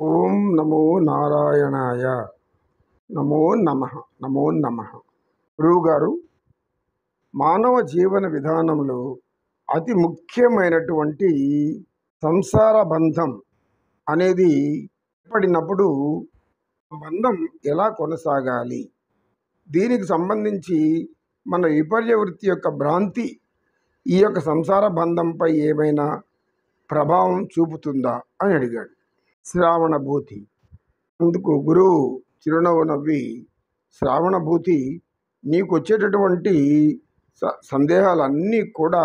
ఓం నమో నారాయణాయ. నమో నమః. నమో నమః. గురువుగారు, మానవ జీవన విధానంలో అతి ముఖ్యమైనటువంటి సంసార బంధం అనేది ఏర్పడినప్పుడు బంధం ఎలా కొనసాగాలి, దీనికి సంబంధించి మన విపర్య వృత్తి యొక్క భ్రాంతి ఈ యొక్క సంసార బంధంపై ఏమైనా ప్రభావం చూపుతుందా అని అడిగాడు. శ్రావణభూతి. అందుకు గురువు చిరునవ్వు నవ్వి, శ్రావణభూతి, నీకు వచ్చేటటువంటి సందేహాలన్నీ కూడా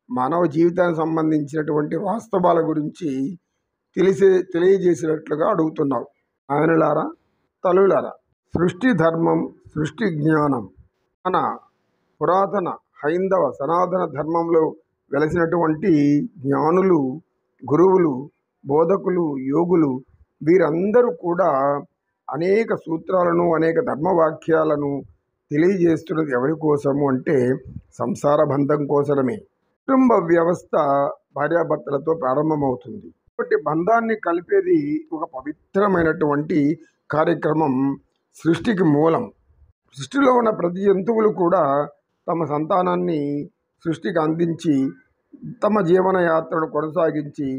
మానవ జీవితానికి సంబంధించినటువంటి వాస్తవాల గురించి తెలియజేసినట్లుగా అడుగుతున్నావు. ఆయనలారా, తల్లులారా, సృష్టి ధర్మం, సృష్టి జ్ఞానం మన పురాతన హైందవ సనాతన ధర్మంలో వెలసినటువంటి జ్ఞానులు, గురువులు, బోధకులు, యోగులు వీరందరూ కూడా అనేక సూత్రాలను, అనేక ధర్మవాక్యాలను తెలియజేస్తున్నది ఎవరి కోసము అంటే సంసార బంధం కోసమే. కుటుంబ వ్యవస్థ భార్యాభర్తలతో ప్రారంభమవుతుంది. కాబట్టి బంధాన్ని కలిపేది ఒక పవిత్రమైనటువంటి కార్యక్రమం, సృష్టికి మూలం. సృష్టిలో ఉన్న ప్రతి జంతువులు కూడా తమ సంతానాన్ని సృష్టికి అందించి తమ జీవన యాత్రను కొనసాగించి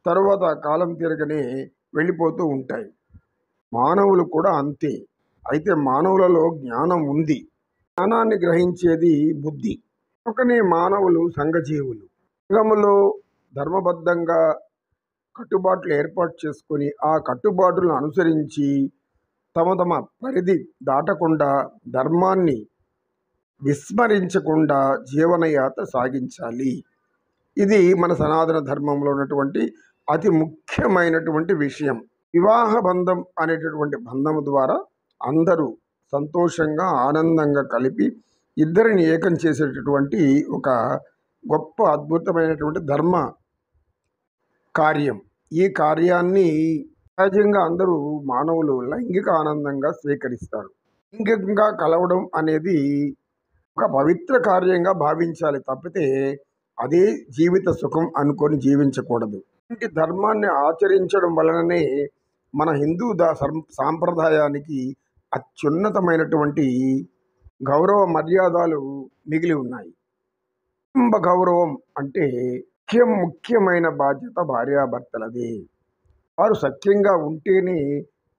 తరువాత కాలం తిరగనే వెళ్ళిపోతూ ఉంటాయి. మానవులు కూడా అంతే. అయితే మానవులలో జ్ఞానం ఉంది. జ్ఞానాన్ని గ్రహించేది బుద్ధి. కనుకనే మానవులు సంఘజీవులు. సంఘములో ధర్మబద్ధంగా కట్టుబాట్లు ఏర్పాటు చేసుకొని ఆ కట్టుబాట్లను అనుసరించి తమ తమ పరిధి దాటకుండా, ధర్మాన్ని విస్మరించకుండా జీవనయాత్ర సాగించాలి. ఇది మన సనాతన ధర్మంలో ఉన్నటువంటి అతి ముఖ్యమైనటువంటి విషయం. వివాహ బంధం అనేటటువంటి బంధము ద్వారా అందరూ సంతోషంగా, ఆనందంగా కలిపి ఇద్దరిని ఏకం చేసేటటువంటి ఒక గొప్ప అద్భుతమైనటువంటి ధర్మ కార్యం. ఈ కార్యాన్ని సహజంగా అందరూ మానవులు లైంగిక ఆనందంగా స్వీకరిస్తారు. లైంగికంగా కలవడం అనేది ఒక పవిత్ర కార్యంగా భావించాలి తప్పితే అదే జీవిత సుఖం అనుకొని జీవించకూడదు. ఇలాంటి ధర్మాన్ని ఆచరించడం వలననే మన హిందూ సాంప్రదాయానికి అత్యున్నతమైనటువంటి గౌరవ మర్యాదలు మిగిలి ఉన్నాయి. కుటుంబ గౌరవం అంటే ముఖ్యమైన బాధ్యత భార్యాభర్తలదే. వారు సఖ్యంగా ఉంటేనే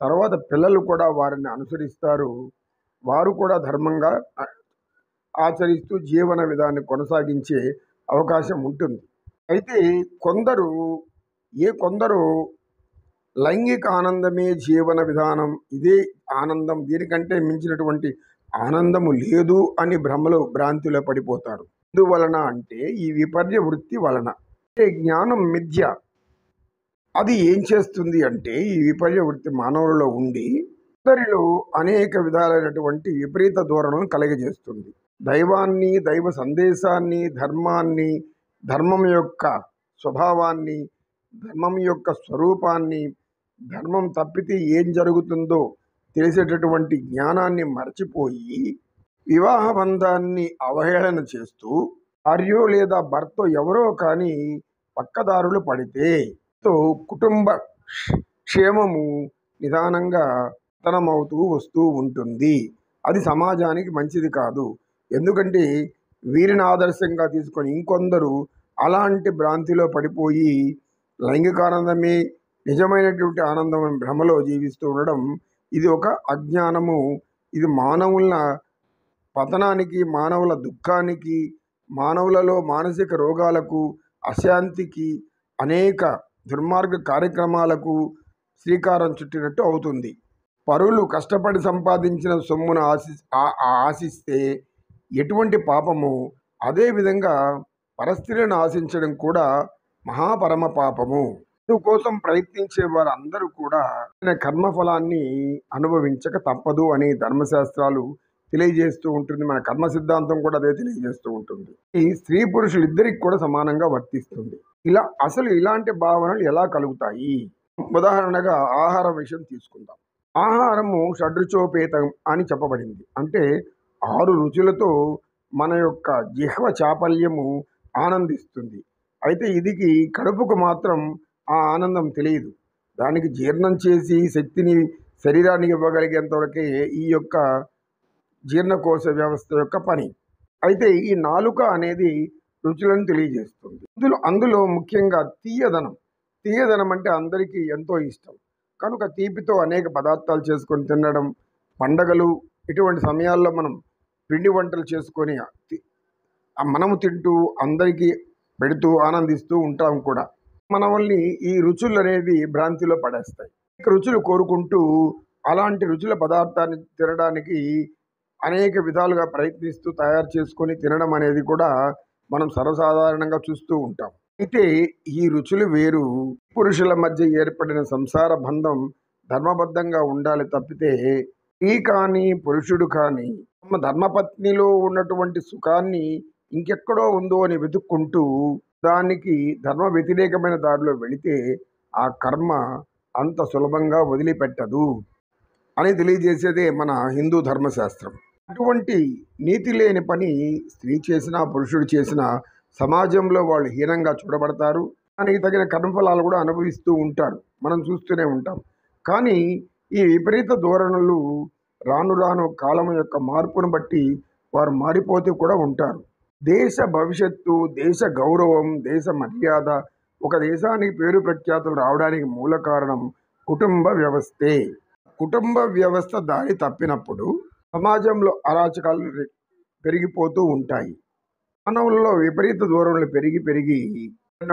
తర్వాత పిల్లలు కూడా వారిని అనుసరిస్తారు. వారు కూడా ధర్మంగా ఆచరిస్తూ జీవన విధాన్ని కొనసాగించే అవకాశం ఉంటుంది. అయితే కొందరు లైంగిక ఆనందమే జీవన విధానం, ఇదే ఆనందం, దీనికంటే మించినటువంటి ఆనందము లేదు అని భ్రాంతిలో పడిపోతారు. ఎందువలన అంటే ఈ విపర్య వృత్తి వలన. అంటే జ్ఞానం మిథ్య. అది ఏం చేస్తుంది అంటే ఈ విపర్య వృత్తి మానవులలో ఉండి అందరిలో అనేక విధాలైనటువంటి విపరీత ధోరణులను కలగజేస్తుంది. దైవాన్ని, దైవ సందేశాన్ని, ధర్మాన్ని, ధర్మం యొక్క స్వభావాన్ని, ధర్మం యొక్క స్వరూపాన్ని, ధర్మం తప్పితే ఏం జరుగుతుందో తెలిసేటటువంటి జ్ఞానాన్ని మర్చిపోయి వివాహ బంధాన్ని అవహేళన చేస్తూ భార్యో లేదా భర్త ఎవరో కానీ పక్కదారులు పడితే కుటుంబ క్షేమము నిదానంగా పతనమవుతూ వస్తూ ఉంటుంది. అది సమాజానికి మంచిది కాదు. ఎందుకంటే వీరిని ఆదర్శంగా తీసుకొని ఇంకొందరు అలాంటి భ్రాంతిలో పడిపోయి లైంగికానందమే నిజమైనటువంటి ఆనందం భ్రమలో జీవిస్తూ ఉండడం, ఇది ఒక అజ్ఞానము. ఇది మానవుల పతనానికి, మానవుల దుఃఖానికి, మానవులలో మానసిక రోగాలకు, అశాంతికి, అనేక దుర్మార్గ కార్యక్రమాలకు శ్రీకారం చుట్టినట్టు అవుతుంది. పరులు కష్టపడి సంపాదించిన సొమ్మును ఆశిస్తే ఎటువంటి పాపము, అదేవిధంగా పరస్త్రీలను ఆశించడం కూడా మహాపరమ పాపము. అందుకోసం ప్రయత్నించే వారందరూ కూడా కర్మఫలాన్ని అనుభవించక తప్పదు అని ధర్మశాస్త్రాలు తెలియజేస్తూ ఉంటుంది. మన కర్మ సిద్ధాంతం కూడా అదే తెలియజేస్తూ ఉంటుంది. ఈ స్త్రీ పురుషులు ఇద్దరికి కూడా సమానంగా వర్తిస్తుంది. అసలు ఇలాంటి భావనలు ఎలా కలుగుతాయి? ఉదాహరణగా ఆహారం విషయం తీసుకుందాం. ఆహారము షడ్రుచోపేతం అని చెప్పబడింది. అంటే 6 రుచులతో మన యొక్క జిహ్వ చాపల్యము ఆనందిస్తుంది. అయితే ఇది కడుపుకు మాత్రం ఆ ఆనందం తెలియదు. దానికి జీర్ణం చేసి శక్తిని శరీరానికి ఇవ్వగలిగేంతవరకే ఈ యొక్క జీర్ణకోశ వ్యవస్థ యొక్క పని. అయితే ఈ నాలుక అనేది రుచులను తెలియజేస్తుంది. అందులో ముఖ్యంగా తీయదనం అంటే అందరికీ ఎంతో ఇష్టం. కనుక తీపితో అనేక పదార్థాలు చేసుకొని తినడం, పండగలు ఇటువంటి సమయాల్లో మనం పిండి వంటలు చేసుకొని మనము తింటూ అందరికీ పెడుతూ ఆనందిస్తూ ఉంటాం కూడా. మనల్ని ఈ రుచులు అనేవి భ్రాంతిలో పడేస్తాయి. రుచులు కోరుకుంటూ అలాంటి రుచుల పదార్థాన్ని తినడానికి అనేక విధాలుగా ప్రయత్నిస్తూ తయారు చేసుకొని తినడం అనేది కూడా మనం సర్వసాధారణంగా చూస్తూ ఉంటాం. అయితే ఈ రుచులు వేరు. పురుషుల మధ్య ఏర్పడిన సంసార బంధం ధర్మబద్ధంగా ఉండాలి తప్పితే స్త్రీ కానీ పురుషుడు కానీ తమ ధర్మపత్నిలో ఉన్నటువంటి సుఖాన్ని ఇంకెక్కడో ఉందో అని వెతుక్కుంటూ దానికి ధర్మ వ్యతిరేకమైన దారిలో వెళితే ఆ కర్మ అంత సులభంగా వదిలిపెట్టదు అని తెలియజేసేదే మన హిందూ ధర్మశాస్త్రం. అటువంటి నీతి లేని పని స్త్రీ చేసినా పురుషుడు చేసినా సమాజంలో వాళ్ళు హీనంగా చూడబడతారు. దానికి తగిన కర్మఫలాలు కూడా అనుభవిస్తూ ఉంటారు. మనం చూస్తూనే ఉంటాం. కానీ ఈ విపరీత ధోరణులు రాను రాను కాలం యొక్క మార్పును బట్టి వారు మారిపోతూ కూడా ఉంటారు. దేశ భవిష్యత్తు, దేశ గౌరవం, దేశ మర్యాద, ఒక దేశానికి పేరు ప్రఖ్యాతులు రావడానికి మూల కారణం కుటుంబ వ్యవస్థే. కుటుంబ వ్యవస్థ దారి తప్పినప్పుడు సమాజంలో అరాచకాలు పెరిగిపోతూ ఉంటాయి. మానవులలో విపరీత ధోరణులు పెరిగి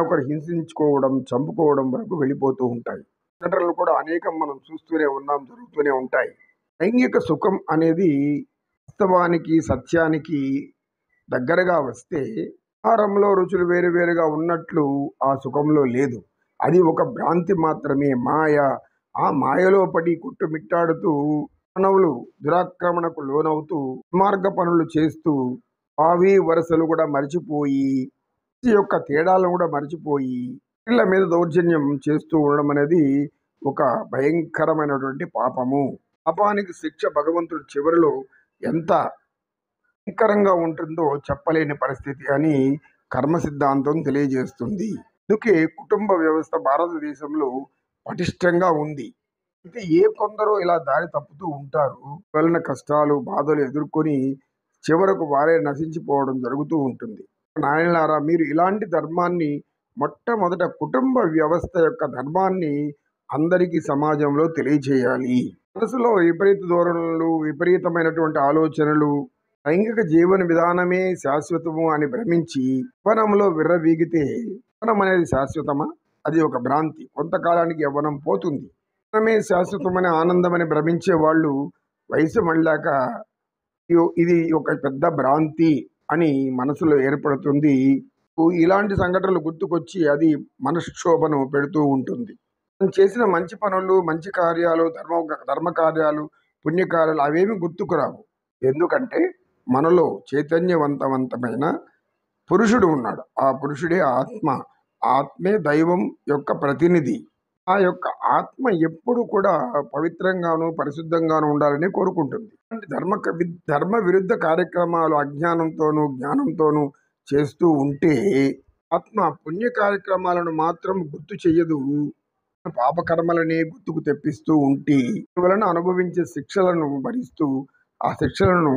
ఒకరు హింసించుకోవడం, చంపుకోవడం వరకు వెళ్ళిపోతూ ఉంటాయి. ఘటనలు కూడా అనేకం మనం చూస్తూనే ఉన్నాం, జరుగుతూనే ఉంటాయి. లైంగిక సుఖం అనేది వాస్తవానికి సత్యానికి దగ్గరగా వస్తే ఆహారంలో రుచులు వేరువేరుగా ఉన్నట్లు ఆ సుఖంలో లేదు. అది ఒక భ్రాంతి మాత్రమే, మాయ. ఆ మాయలో పడి కొట్టుమిట్టాడుతూ మానవులు దురాక్రమణకు లోనవుతూ మార్గ పనులు చేస్తూ ఆవి వరుసలు కూడా మరిచిపోయి యొక్క తేడాలను కూడా మరిచిపోయి పిల్ల మీద దౌర్జన్యం చేస్తూ ఉండడం అనేది ఒక భయంకరమైనటువంటి పాపము. పాపానికి శిక్ష భగవంతుడు చివరిలో ఎంత భయంకరంగా ఉంటుందో చెప్పలేని పరిస్థితి అని కర్మ సిద్ధాంతం తెలియజేస్తుంది. అందుకే కుటుంబ వ్యవస్థ భారతదేశంలో పటిష్టంగా ఉంది. అయితే కొందరో ఇలా దారి తప్పుతూ ఉంటారు. వలన కష్టాలు బాధలు ఎదుర్కొని చివరకు వారే నశించిపోవడం జరుగుతూ ఉంటుంది. నాయనలారా, మీరు ఇలాంటి ధర్మాన్ని మొట్టమొదట కుటుంబ వ్యవస్థ యొక్క ధర్మాన్ని అందరికీ సమాజంలో తెలియచేయాలి. మనసులో విపరీత ధోరణులు, విపరీతమైనటువంటి ఆలోచనలు, లైంగిక జీవన విధానమే శాశ్వతము అని భ్రమించి యవ్వనంలో విర్రవీగితే యవ్వనం అనేది శాశ్వతమా? అది ఒక భ్రాంతి. కొంతకాలానికి యవ్వనం పోతుంది. యవ్వనమే శాశ్వతమని ఆనందమని భ్రమించే వాళ్ళు వయసు మళ్ళాక ఇది ఒక పెద్ద భ్రాంతి అని మనసులో ఏర్పడుతుంది. ఇలాంటి సంఘటనలు గుర్తుకొచ్చి అది మనశ్శోభను పెడుతూ ఉంటుంది. మనం చేసిన మంచి పనులు, మంచి కార్యాలు, ధర్మ కార్యాలు, పుణ్యకార్యాలు అవేమి గుర్తుకురావు. ఎందుకంటే మనలో చైతన్యవంతమైన పురుషుడు ఉన్నాడు. ఆ పురుషుడే ఆత్మ. ఆత్మే దైవం యొక్క ప్రతినిధి. ఆ యొక్క ఆత్మ ఎప్పుడు కూడా పవిత్రంగాను పరిశుద్ధంగాను ఉండాలని కోరుకుంటుంది. ధర్మ విరుద్ధ కార్యక్రమాలు అజ్ఞానంతోనూ జ్ఞానంతోనూ చేస్తూ ఉంటే ఆత్మ పుణ్య కార్యక్రమాలను మాత్రం గుర్తు చెయ్యదు, పాపకర్మలనే గుర్తుకు తెప్పిస్తూ ఉంటే వలన అనుభవించే శిక్షలను భరిస్తూ ఆ శిక్షలను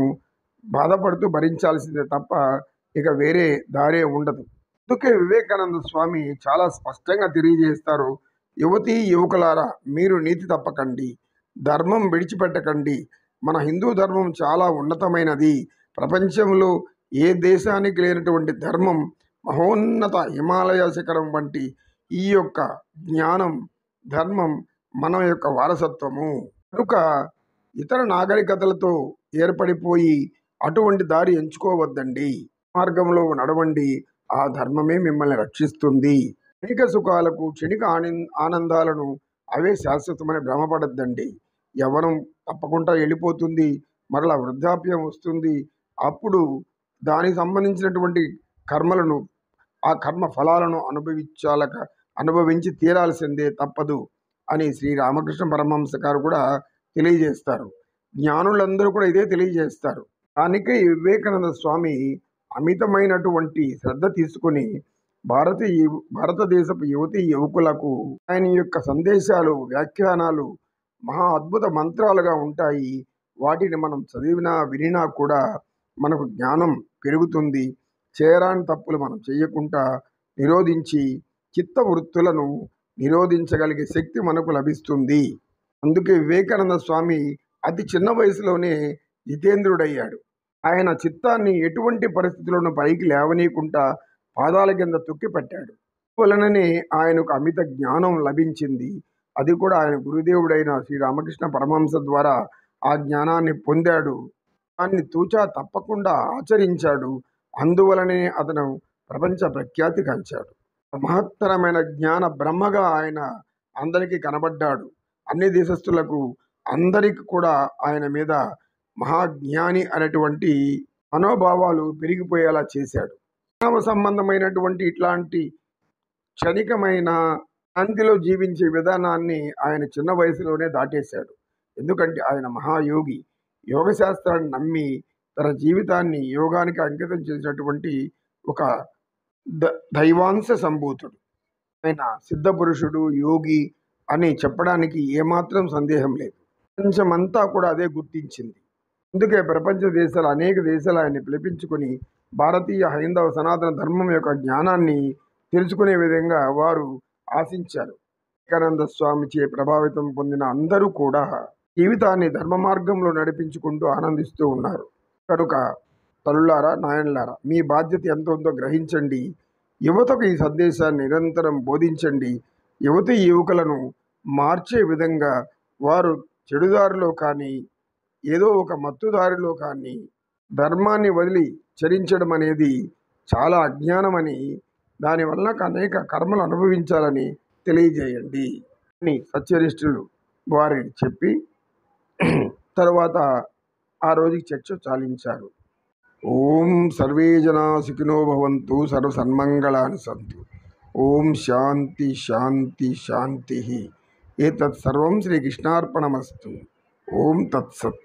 బాధపడుతూ భరించాల్సిందే తప్ప ఇక వేరే దారే ఉండదు. అందుకే వివేకానంద స్వామి చాలా స్పష్టంగా తెలియజేస్తారు, యువతీ యువకులారా, మీరు నీతి తప్పకండి, ధర్మం విడిచిపెట్టకండి. మన హిందూ ధర్మం చాలా ఉన్నతమైనది. ప్రపంచంలో ఏ దేశానికి లేనటువంటి ధర్మం, మహోన్నత హిమాలయ శిఖరం వంటి ఈ యొక్క జ్ఞానం, ధర్మం మన యొక్క వారసత్వము. కనుక ఇతర నాగరికతలతో ఏర్పడిపోయి అటువంటి దారి ఎంచుకోవద్దండి. మార్గంలో నడవండి. ఆ ధర్మమే మిమ్మల్ని రక్షిస్తుంది. క్షణిక సుఖాలకు, క్షణిక ఆనందాలను అవే శాశ్వతమని భ్రమపడద్దండి. యవ్వనం తప్పకుండా వెళ్ళిపోతుంది, మరలా వృద్ధాప్యం వస్తుంది. అప్పుడు దానికి సంబంధించినటువంటి కర్మలను, ఆ కర్మ ఫలాలను అనుభవించి తీరాల్సిందే, తప్పదు అని శ్రీ రామకృష్ణ పరమహంస గారు కూడా తెలియజేస్తారు. జ్ఞానులందరూ కూడా ఇదే తెలియజేస్తారు. దానికే వివేకానంద స్వామి అమితమైనటువంటి శ్రద్ధ తీసుకొని భారతదేశపు యువతీ యువకులకు ఆయన యొక్క సందేశాలు, వ్యాఖ్యానాలు మహా అద్భుత మంత్రాలుగా ఉంటాయి. వాటిని మనం చదివినా వినినా కూడా మనకు జ్ఞానం పెరుగుతుంది. చేయరాని తప్పులు మనం చేయకుండా నిరోధించి చిత్త వృత్తులను నిరోధించగలిగే శక్తి మనకు లభిస్తుంది. అందుకే వివేకానంద స్వామి అతి చిన్న వయసులోనే జితేంద్రుడయ్యాడు. ఆయన చిత్తాన్ని ఎటువంటి పరిస్థితులను పైకి లేవనీయకుండా పాదాల కింద తొక్కిపెట్టాడు. వలననే ఆయనకు అమిత జ్ఞానం లభించింది. అది కూడా ఆయన గురుదేవుడైన శ్రీరామకృష్ణ పరమహంస ద్వారా ఆ జ్ఞానాన్ని పొందాడు. దాన్ని తూచా తప్పకుండా ఆచరించాడు. అందువలనే అతను ప్రపంచ ప్రఖ్యాతి గాంచాడు. మహత్తరమైన జ్ఞాన బ్రహ్మగా ఆయన అందరికీ కనబడ్డాడు. అన్ని దేశస్థులకు అందరికి కూడా ఆయన మీద మహాజ్ఞాని అనేటువంటి మనోభావాలు పెరిగిపోయేలా చేశాడు. మానవ సంబంధమైనటువంటి ఇట్లాంటి క్షణికమైన శాంతిలో జీవించే విధానాన్ని ఆయన చిన్న వయసులోనే దాటేశాడు. ఎందుకంటే ఆయన మహాయోగి. యోగ శాస్త్రాన్ని నమ్మి తన జీవితాన్ని యోగానికి అంకితం చేసినటువంటి ఒక దైవాంశ సంభూతుడు. ఆయన సిద్ధపురుషుడు, యోగి అని చెప్పడానికి ఏమాత్రం సందేహం లేదు. ప్రపంచమంతా కూడా అదే గుర్తించింది. అందుకే ప్రపంచ దేశాలు, అనేక దేశాలు ఆయన్ని పిలిపించుకొని భారతీయ హైందవ సనాతన ధర్మం యొక్క జ్ఞానాన్ని తెలుసుకునే విధంగా వారు ఆశించారు. వివేకానంద స్వామిచే ప్రభావితం పొందిన అందరూ కూడా జీవితాన్ని ధర్మ మార్గంలో నడిపించుకుంటూ ఆనందిస్తూ ఉన్నారు. కనుక తల్లులారా, నాయనలారా, మీ బాధ్యత ఎంత ఉందో గ్రహించండి. యువతకు ఈ సందేశాన్ని నిరంతరం బోధించండి. యువతీ యువకులను మార్చే విధంగా వారు చెడుదారిలో కానీ ఏదో ఒక మత్తుదారిలో కానీ ధర్మాన్ని వదిలి చరించడం అనేది చాలా అజ్ఞానమని, దానివల్ల అనేక కర్మలు అనుభవించాలని తెలియజేయండి అని సత్యనిష్ఠులు వారిని చెప్పి తర్వాత ఆ రోజుకి చర్చ చాలించారు. ఓం సర్వే జనా సుఖినో భవంతు, సర్వ సన్మంగళాని సంతు. ఓం శాంతి శాంతి శాంతి. ఏతత్ సర్వం శ్రీకృష్ణార్పణమస్తు. ఓం తత్సత్.